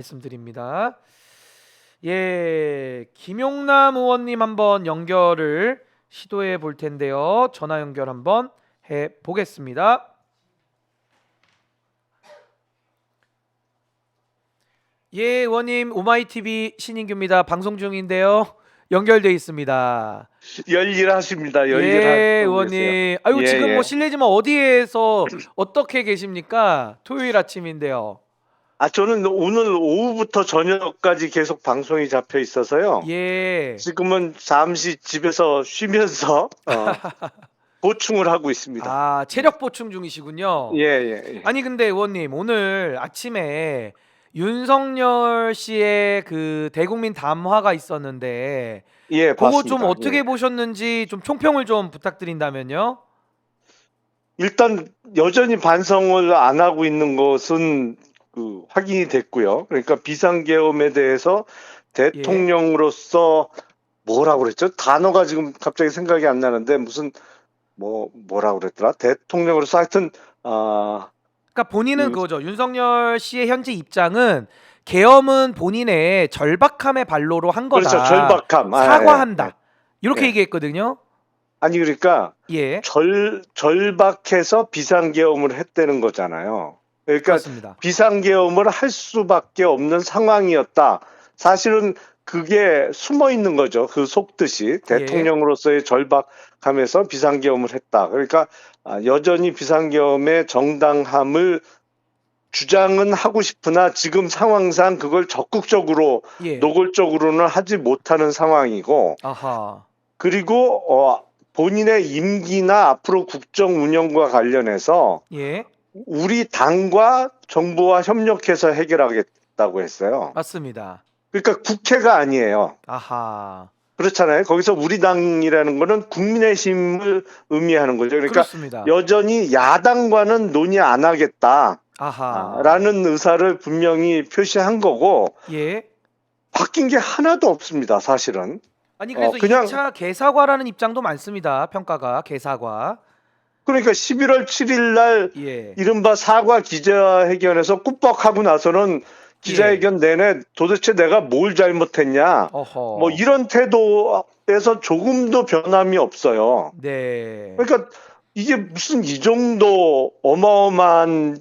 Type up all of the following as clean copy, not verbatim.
말씀드립니다. 예, 김용남 의원님 한번 연결을 시도해 볼 텐데요. 전화 연결 한번 해 보겠습니다. 예, 의원님 오마이TV 신인규입니다. 방송 중인데요. 연결돼 있습니다. 열일하십니다. 예, 열일하고 계세요. 의원님. 아유, 예, 지금 뭐 예. 실례지만 어디에서 어떻게 계십니까? 토요일 아침인데요. 저는 오늘 오후부터 저녁까지 계속 방송이 잡혀 있어서요. 예. 지금은 잠시 집에서 쉬면서 보충을 하고 있습니다. 아, 체력 보충 중이시군요. 예, 예, 예. 아니 근데 의원님 오늘 아침에 윤석열 씨의 그 대국민 담화가 있었는데 예, 그거 좀 봤습니다. 어떻게 예. 보셨는지 좀 총평을 좀 부탁드린다면요. 일단 여전히 반성을 안 하고 있는 것은 확인이 됐고요. 그러니까 비상계엄에 대해서 예. 대통령으로서 뭐라고 그랬죠? 단어가 지금 갑자기 생각이 안 나는데 무슨 뭐라고 그랬더라? 대통령으로서 하여튼 그러니까 본인은 그 그거죠. 윤석열 씨의 현재 입장은 계엄은 본인의 절박함의 발로로 한 그렇죠. 거다. 절박함. 예, 예, 사과한다. 이렇게 예. 얘기했거든요. 아니 그러니까 예. 절박해서 비상계엄을 했다는 거잖아요. 그러니까 그렇습니다. 비상계엄을 할 수밖에 없는 상황이었다. 사실은 그게 숨어 있는 거죠. 그 속뜻이 예. 대통령으로서의 절박함에서 비상계엄을 했다. 그러니까 여전히 비상계엄의 정당함을 주장은 하고 싶으나 지금 상황상 그걸 적극적으로 예. 노골적으로는 하지 못하는 상황이고, 아하. 그리고 본인의 임기나 앞으로 국정 운영과 관련해서 예. 우리 당과 정부와 협력해서 해결하겠다고 했어요. 맞습니다. 그러니까 국회가 아니에요. 아하. 그렇잖아요. 거기서 우리 당이라는 거는 국민의힘을 의미하는 거죠. 그러니까 그렇습니다. 여전히 야당과는 논의 안 하겠다. 아하. 라는 의사를 분명히 표시한 거고, 예. 바뀐 게 하나도 없습니다, 사실은. 아니 그래서 그냥, 2차 개사과라는 입장도 많습니다. 평가가 개사과. 그러니까 11월 7일 날 예. 이른바 사과 기자회견에서 꾸벅하고 나서는 예. 기자회견 내내 도대체 내가 뭘 잘못했냐, 뭐 어허. 이런 태도에서 조금도 변함이 없어요. 네. 그러니까 이게 무슨 이 정도 어마어마한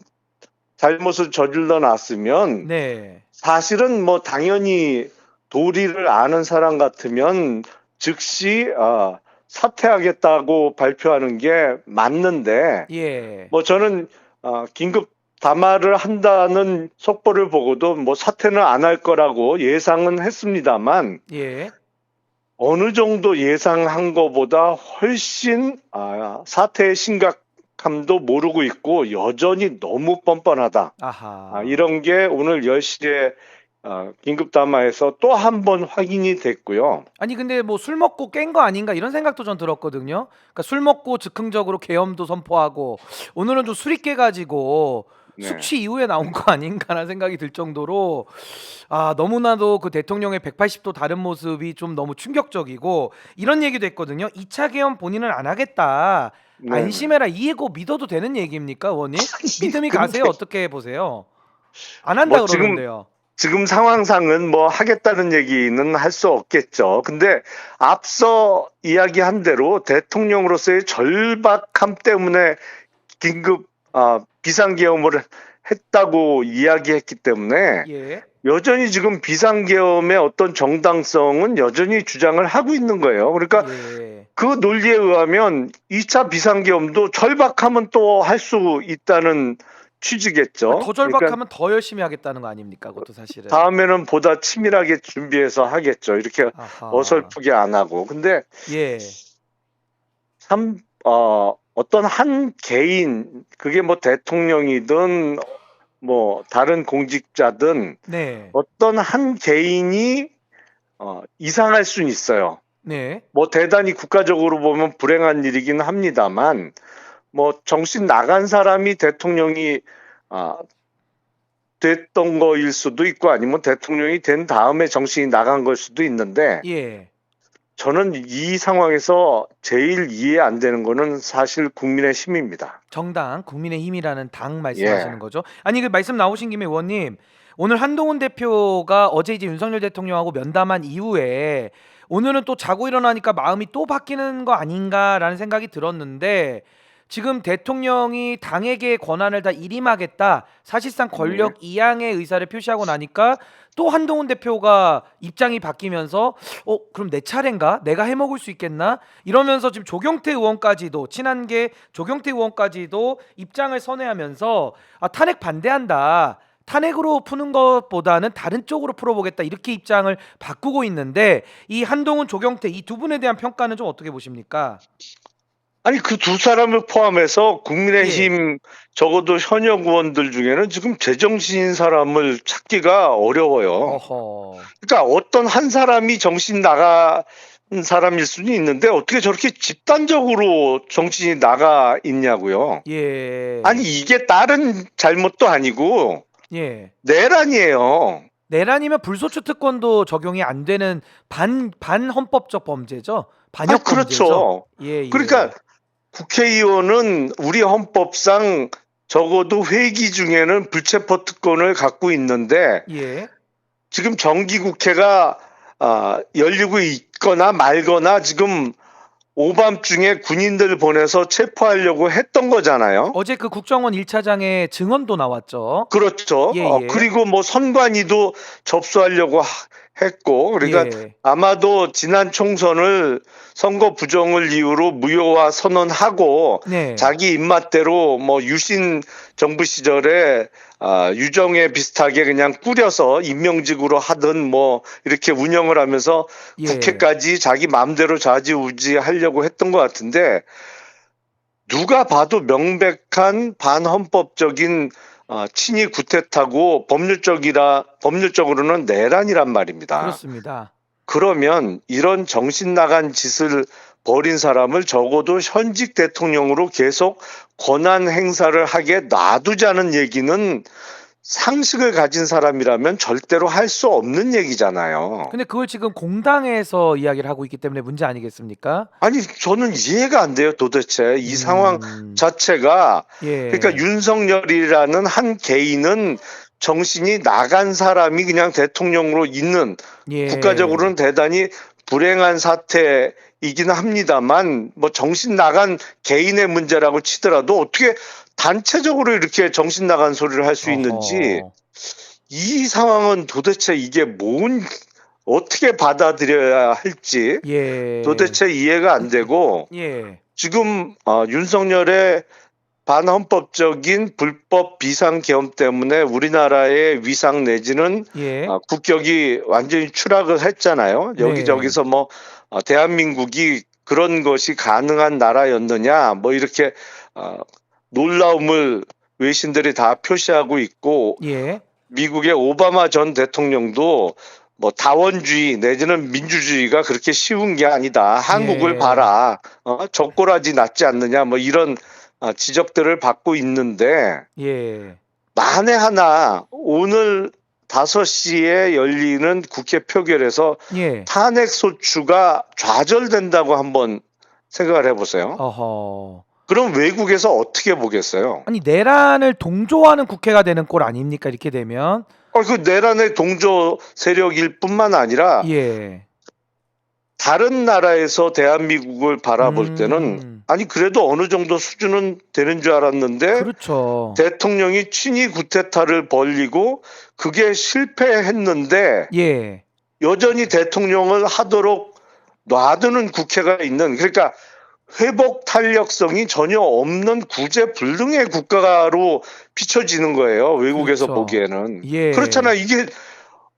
잘못을 저질러 놨으면 네. 사실은 뭐 당연히 도리를 아는 사람 같으면 즉시 사퇴하겠다고 발표하는 게 맞는데, 예. 뭐 저는 긴급 담화를 한다는 속보를 보고도 뭐 사퇴는 안 할 거라고 예상은 했습니다만, 예. 어느 정도 예상한 것보다 훨씬 사태의 심각함도 모르고 있고 여전히 너무 뻔뻔하다. 아하. 이런 게 오늘 10시에 긴급 담화에서 또 한 번 확인이 됐고요. 아니 근데 뭐 술 먹고 깬 거 아닌가 이런 생각도 전 들었거든요. 그러니까 술 먹고 즉흥적으로 계엄도 선포하고 오늘은 좀 술이 깨가지고 네. 숙취 이후에 나온 거 아닌가라는 생각이 들 정도로 너무나도 그 대통령의 180도 다른 모습이 좀 너무 충격적이고 이런 얘기도 했거든요. 2차 계엄 본인은 안 하겠다. 네네. 안심해라. 이해고 믿어도 되는 얘기입니까, 의원님? 믿음이 가세요? 근데 어떻게 보세요? 안 한다 뭐 그러는데요. 지금 상황상은 뭐 하겠다는 얘기는 할 수 없겠죠. 근데 앞서 이야기한 대로 대통령으로서의 절박함 때문에 긴급 비상계엄을 했다고 이야기했기 때문에 예. 여전히 지금 비상계엄의 어떤 정당성은 여전히 주장을 하고 있는 거예요. 그러니까 예. 그 논리에 의하면 2차 비상계엄도 절박하면 또 할 수 있다는 취지겠죠. 더 그러니까 절박하면 더 열심히 하겠다는 거 아닙니까? 그것도 사실은. 다음에는 보다 치밀하게 준비해서 하겠죠. 이렇게 아하. 어설프게 안 하고. 근데 예. 참, 어떤 한 개인, 그게 뭐 대통령이든 뭐 다른 공직자든 네. 어떤 한 개인이 이상할 수는 있어요. 네. 뭐 대단히 국가적으로 보면 불행한 일이긴 합니다만, 뭐 정신 나간 사람이 대통령이 아, 됐던 거일 수도 있고 아니면 대통령이 된 다음에 정신이 나간 걸 수도 있는데, 예. 저는 이 상황에서 제일 이해 안 되는 거는 사실 국민의 힘입니다. 정당 국민의힘이라는 당 말씀하시는 예. 거죠? 아니 그 말씀 나오신 김에 의원님 오늘 한동훈 대표가 어제 이제 윤석열 대통령하고 면담한 이후에 오늘은 또 자고 일어나니까 마음이 또 바뀌는 거 아닌가라는 생각이 들었는데 지금 대통령이 당에게 권한을 다 일임하겠다. 사실상 네. 권력 이양의 의사를 표시하고 나니까 또 한동훈 대표가 입장이 바뀌면서 그럼 내 차례인가? 내가 해먹을 수 있겠나? 이러면서 지금 조경태 의원까지도 친한계 조경태 의원까지도 입장을 선회하면서 탄핵 반대한다. 탄핵으로 푸는 것보다는 다른 쪽으로 풀어보겠다 이렇게 입장을 바꾸고 있는데 이 한동훈 조경태 이 두 분에 대한 평가는 좀 어떻게 보십니까? 아니 그 두 사람을 포함해서 예. 국민의힘 적어도 현역 의원들 중에는 지금 제정신인 사람을 찾기가 어려워요. 어허. 그러니까 어떤 한 사람이 정신 나간 사람일 수는 있는데 어떻게 저렇게 집단적으로 정신이 나가 있냐고요. 예. 아니 이게 다른 잘못도 아니고 예. 내란이에요. 내란이면 불소추 특권도 적용이 안 되는 반헌법적 범죄죠. 아, 반역 범죄죠. 그렇죠. 예, 예. 그러니까 국회의원은 우리 헌법상 적어도 회기 중에는 불체포 특권을 갖고 있는데 예. 지금 정기국회가 열리고 있거나 말거나 지금 오밤중에 군인들 보내서 체포하려고 했던 거잖아요. 어제 그 국정원 1차장의 증언도 나왔죠. 그렇죠. 예, 예. 그리고 뭐 선관위도 접수하려고 했고, 그러니까 예. 아마도 지난 총선을 선거 부정을 이유로 무효화 선언하고 네. 자기 입맛대로 뭐 유신 정부 시절에 유정에 비슷하게 그냥 꾸려서 임명직으로 하든 뭐 이렇게 운영을 하면서 예. 국회까지 자기 마음대로 좌지우지 하려고 했던 것 같은데 누가 봐도 명백한 반헌법적인 친위 구태타고 법률적으로는 내란이란 말입니다. 그렇습니다. 그러면 이런 정신 나간 짓을 벌인 사람을 적어도 현직 대통령으로 계속 권한 행사를 하게 놔두자는 얘기는 상식을 가진 사람이라면 절대로 할 수 없는 얘기잖아요. 근데 그걸 지금 공당에서 이야기를 하고 있기 때문에 문제 아니겠습니까? 아니 저는 이해가 안 돼요. 도대체 이 상황 자체가 예. 그러니까 윤석열이라는 한 개인은 정신이 나간 사람이 그냥 대통령으로 있는 예. 국가적으로는 대단히 불행한 사태이긴 합니다만 뭐 정신 나간 개인의 문제라고 치더라도 어떻게 단체적으로 이렇게 정신 나간 소리를 할 수 있는지 어허. 이 상황은 도대체 이게 어떻게 받아들여야 할지 예. 도대체 이해가 안 되고 예. 지금 윤석열의 반헌법적인 불법 비상계엄 때문에 우리나라의 위상 내지는 예. 국격이 완전히 추락을 했잖아요. 네. 여기저기서 뭐 대한민국이 그런 것이 가능한 나라였느냐 뭐 이렇게 놀라움을 외신들이 다 표시하고 있고 예. 미국의 오바마 전 대통령도 뭐 다원주의 내지는 민주주의가 그렇게 쉬운 게 아니다. 한국을 예. 봐라. 적고라지 낫지 않느냐 뭐 이런 지적들을 받고 있는데 예. 만에 하나 오늘 5시에 열리는 국회 표결에서 예. 탄핵 소추가 좌절된다고 한번 생각을 해보세요. 어허. 그럼 외국에서 어떻게 보겠어요? 아니 내란을 동조하는 국회가 되는 꼴 아닙니까? 이렇게 되면. 그 내란의 동조 세력일 뿐만 아니라 예. 다른 나라에서 대한민국을 바라볼 때는 아니 그래도 어느 정도 수준은 되는 줄 알았는데 그렇죠. 대통령이 친위 구태타를 벌이고 그게 실패했는데 예. 여전히 대통령을 하도록 놔두는 국회가 있는 그러니까 회복 탄력성이 전혀 없는 구제불능의 국가로 비춰지는 거예요. 외국에서 그렇죠. 보기에는. 예. 그렇잖아. 이게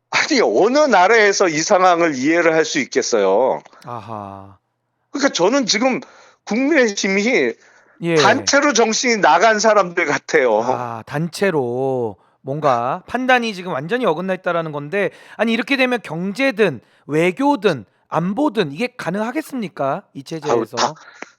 아니 어느 나라에서 이 상황을 이해를 할 수 있겠어요. 아하. 그러니까 저는 지금 국민의힘이 예. 단체로 정신이 나간 사람들 같아요. 단체로 뭔가 판단이 지금 완전히 어긋나 있다라는 건데 아니 이렇게 되면 경제든 외교든 안보든 이게 가능하겠습니까? 이 체제에서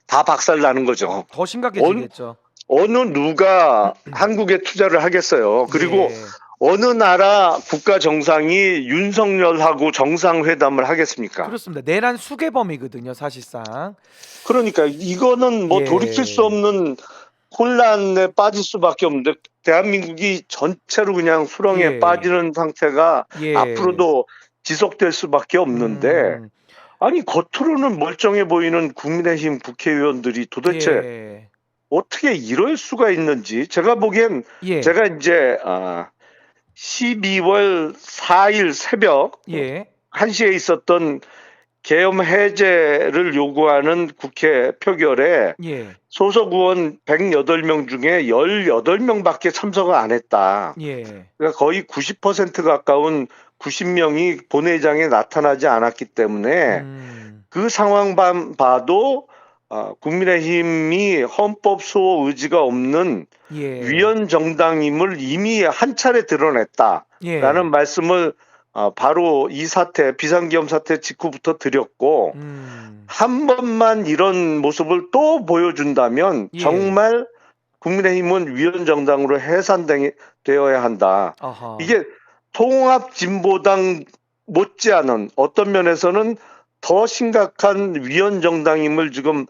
다 박살 나는 거죠. 더 심각해지겠죠. 어느 누가 한국에 투자를 하겠어요. 그리고 예. 어느 나라 국가 정상이 윤석열하고 정상회담을 하겠습니까? 그렇습니다. 내란 수개범이거든요, 사실상. 그러니까 이거는 뭐 예. 돌이킬 수 없는 혼란에 빠질 수밖에 없는데 대한민국이 전체로 그냥 수렁에 예. 빠지는 상태가 예. 앞으로도 지속될 수밖에 없는데 아니 겉으로는 멀쩡해 보이는 국민의힘 국회의원들이 도대체 예. 어떻게 이럴 수가 있는지 제가 보기엔 예. 제가 이제 12월 4일 새벽 예. 1시에 있었던 계엄 해제를 요구하는 국회 표결에 예. 소속 의원 108명 중에 18명밖에 참석을 안 했다. 예. 그러니까 거의 90% 가까운 90명이 본회의장에 나타나지 않았기 때문에 그 상황만 봐도 국민의힘이 헌법 수호 의지가 없는 예. 위헌 정당임을 이미 한 차례 드러냈다라는 예. 말씀을 바로 이 사태 비상계엄 사태 직후부터 드렸고 한 번만 이런 모습을 또 보여준다면 예. 정말 국민의힘은 위헌 정당으로 해산되어야 한다. 아하. 이게 통합진보당 못지않은 어떤 면에서는 더 심각한 위헌 정당임을 지금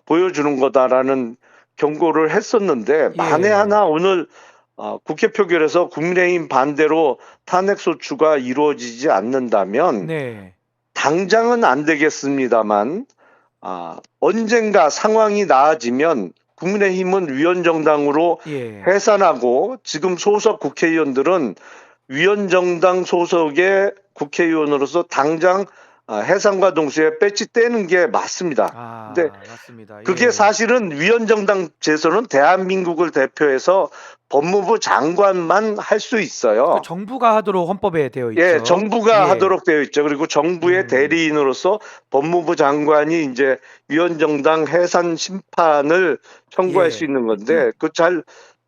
보여주는 거다라는 경고를 했었는데 만에 예. 하나 오늘 국회 표결에서 국민의힘 반대로 탄핵 소추가 이루어지지 않는다면 네. 당장은 안 되겠습니다만 언젠가 상황이 나아지면 국민의힘은 위헌정당으로 예. 해산하고 지금 소속 국회의원들은 위헌정당 소속의 국회의원으로서 당장 해산과 동시에 배지 떼는 게 맞습니다. 근데 맞습니다. 그게 예. 사실은 위헌정당 제소는 대한민국을 대표해서 법무부 장관만 할 수 있어요. 그 정부가 하도록 헌법에 되어 있죠. 예, 정부가 예. 하도록 되어 있죠. 그리고 정부의 대리인으로서 법무부 장관이 이제 위헌정당 해산 심판을 청구할 예. 수 있는 건데 그 잘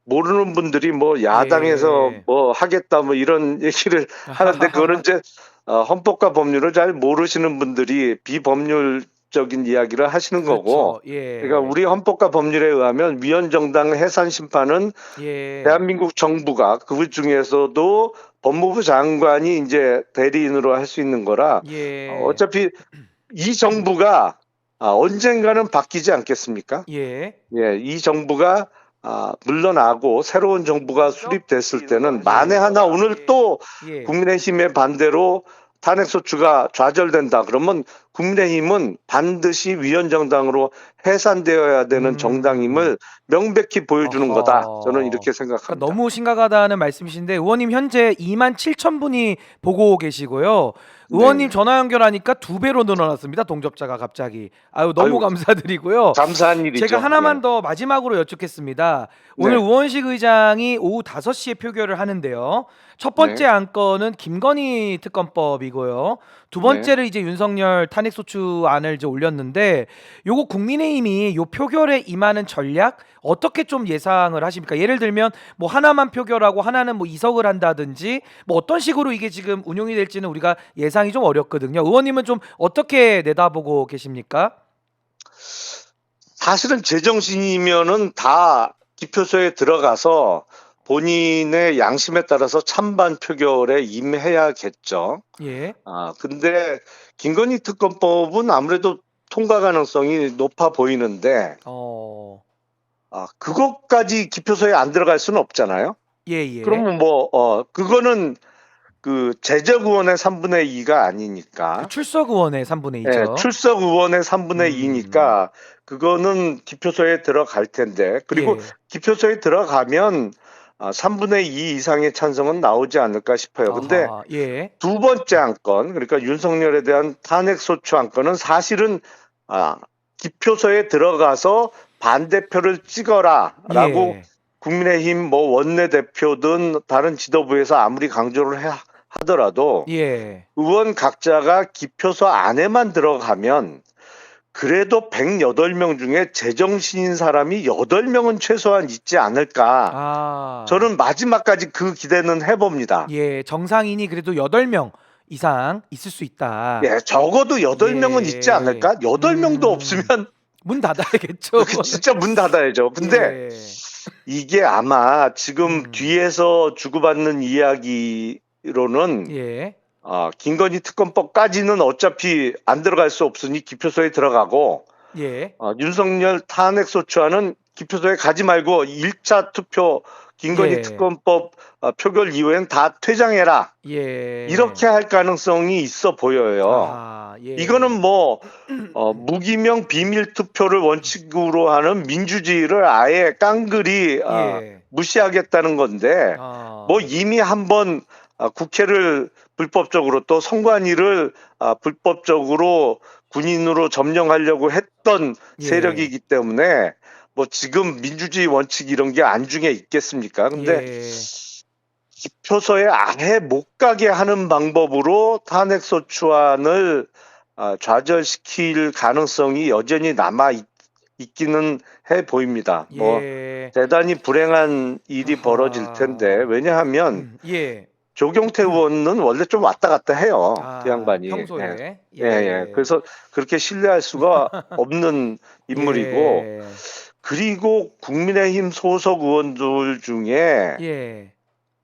모르는 분들이 뭐 야당에서 예. 뭐 하겠다 뭐 이런 얘기를 하는데 그거는 이제 헌법과 법률을 잘 모르시는 분들이 비법률적인 이야기를 하시는 거고 그렇죠. 예. 그러니까 우리 헌법과 법률에 의하면 위헌정당 해산 심판은 예. 대한민국 정부가 그 중에서도 법무부 장관이 이제 대리인으로 할 수 있는 거라 예. 어차피 이 정부가 언젠가는 바뀌지 않겠습니까? 예. 예, 이 정부가 물러나고 새로운 정부가 수립됐을 때는 만에 하나 오늘 또 예. 국민의힘의 반대로 탄핵소추가 좌절된다. 그러면 국민의힘은 반드시 위헌정당으로 해산되어야 되는 정당임을 명백히 보여주는 어허. 거다. 저는 이렇게 그러니까 생각합니다. 너무 심각하다는 말씀이신데 의원님 현재 27,000분이 보고 계시고요. 의원님 네. 전화 연결하니까 2배로 늘어났습니다. 동접자가 갑자기. 아유 너무 아유, 감사드리고요. 감사한 일이죠. 제가 하나만 예. 더 마지막으로 여쭙겠습니다. 오늘 네. 우원식 의장이 오후 5시에 표결을 하는데요. 첫 번째 네. 안건은 김건희 특검법이고요. 두 번째를 이제 윤석열 탄핵소추안을 이제 올렸는데 요거 국민의힘이 요 표결에 임하는 전략 어떻게 좀 예상을 하십니까? 예를 들면 뭐 하나만 표결하고 하나는 뭐 이석을 한다든지 뭐 어떤 식으로 이게 지금 운용이 될지는 우리가 예상이 좀 어렵거든요. 의원님은 좀 어떻게 내다보고 계십니까? 사실은 제정신이면은 다 기표소에 들어가서 본인의 양심에 따라서 찬반 표결에 임해야겠죠. 예. 근데 김건희 특검법은 아무래도 통과 가능성이 높아 보이는데 그것까지 기표소에 안 들어갈 수는 없잖아요. 예. 그러면 그거는 그 재적 의원의 3분의 2가 아니니까. 출석 의원의 3분의 2죠. 예, 출석 의원의 3분의 2니까 그거는 기표소에 들어갈 텐데 그리고 예. 기표소에 들어가면 3분의 2 이상의 찬성은 나오지 않을까 싶어요. 근데 아하, 예. 두 번째 안건 그러니까 윤석열에 대한 탄핵소추 안건은 사실은 기표소에 들어가서 반대표를 찍어라라고 예. 국민의힘 뭐 원내대표든 다른 지도부에서 아무리 강조를 하더라도 예. 의원 각자가 기표소 안에만 들어가면 그래도 108명 중에 제정신인 사람이 8명은 최소한 있지 않을까. 저는 마지막까지 그 기대는 해봅니다. 예, 정상인이 그래도 8명 이상 있을 수 있다. 예, 적어도 8명은 있지 않을까? 8명도 없으면 문 닫아야겠죠. 진짜 문 닫아야죠. 근데 이게 아마 지금 뒤에서 주고받는 이야기로는 김건희 특검법까지는 어차피 안 들어갈 수 없으니 기표소에 들어가고 윤석열 탄핵소추안은 기표소에 가지 말고 1차 투표 김건희 예. 특검법 표결 이후엔 다 퇴장해라. 예. 이렇게 할 가능성이 있어 보여요. 아하, 예. 이거는 뭐 무기명 비밀 투표를 원칙으로 하는 민주주의를 아예 깡그리 예. 무시하겠다는 건데 뭐 이미 한번 국회를 불법적으로 또 선관위를 불법적으로 군인으로 점령하려고 했던 예. 세력이기 때문에 뭐 지금 민주주의 원칙 이런 게 안중에 있겠습니까? 근데 예. 기표소에 아예 못 가게 하는 방법으로 탄핵소추안을 좌절시킬 가능성이 여전히 남아 있기는 해 보입니다. 뭐 예. 대단히 불행한 일이 아하. 벌어질 텐데 왜냐하면 예. 조경태 의원은 원래 좀 왔다 갔다 해요. 그 양반이. 평소에. 예. 그래서 그렇게 신뢰할 수가 없는 인물이고 예. 그리고 국민의힘 소속 의원들 중에 예.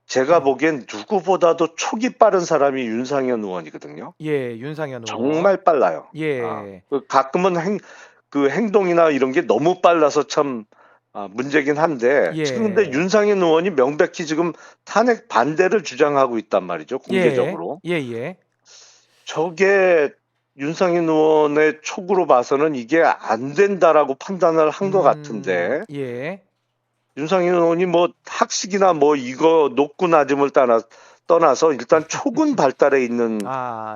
제가 보기엔 누구보다도 촉이 빠른 사람이 윤상현 의원이거든요. 예. 윤상현 의원. 정말 빨라요. 예. 가끔은 그 행동이나 이런 게 너무 빨라서 참 문제긴 한데 예. 지금 근데 윤상현 의원이 명백히 지금 탄핵 반대를 주장하고 있단 말이죠. 공개적으로. 예. 저게 윤상현 의원의 촉으로 봐서는 이게 안 된다라고 판단을 한 것 같은데 예. 윤상현 의원이 뭐 학식이나 뭐 이거 높고 낮음을 떠나서 일단 촉은 발달해 있는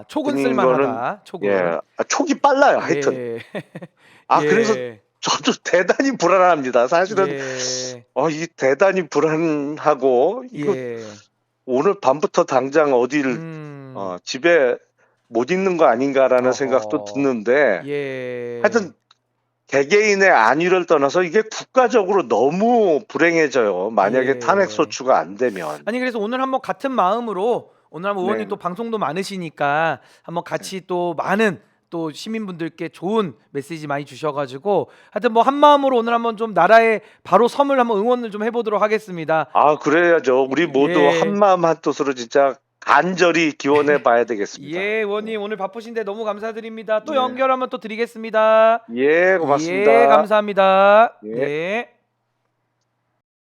촉은 분인 쓸만하다. 촉은. 예, 촉이 빨라요. 하여튼. 예. 그래서 저도 대단히 불안합니다. 사실은 예. 이 대단히 불안하고 이거 예. 오늘 밤부터 당장 어디를 집에 못 있는 거 아닌가라는 어허. 생각도 드는데 예. 하여튼 개개인의 안위를 떠나서 이게 국가적으로 너무 불행해져요. 만약에 예. 탄핵 소추가 안 되면. 아니 그래서 오늘 한번 같은 마음으로 오늘 한번 의원님 네. 또 방송도 많으시니까 한번 같이 또 많은 또 시민분들께 좋은 메시지 많이 주셔가지고 하여튼 뭐 한 마음으로 오늘 한번 좀 나라에 바로 섬을 한번 응원을 좀 해보도록 하겠습니다. 그래야죠. 우리 모두 예. 한마음 한뜻으로 진짜 간절히 기원해 봐야 되겠습니다. 예, 의원님 오늘 바쁘신데 너무 감사드립니다. 또 네. 연결 한번 또 드리겠습니다. 예, 고맙습니다. 예, 감사합니다. 예. 네.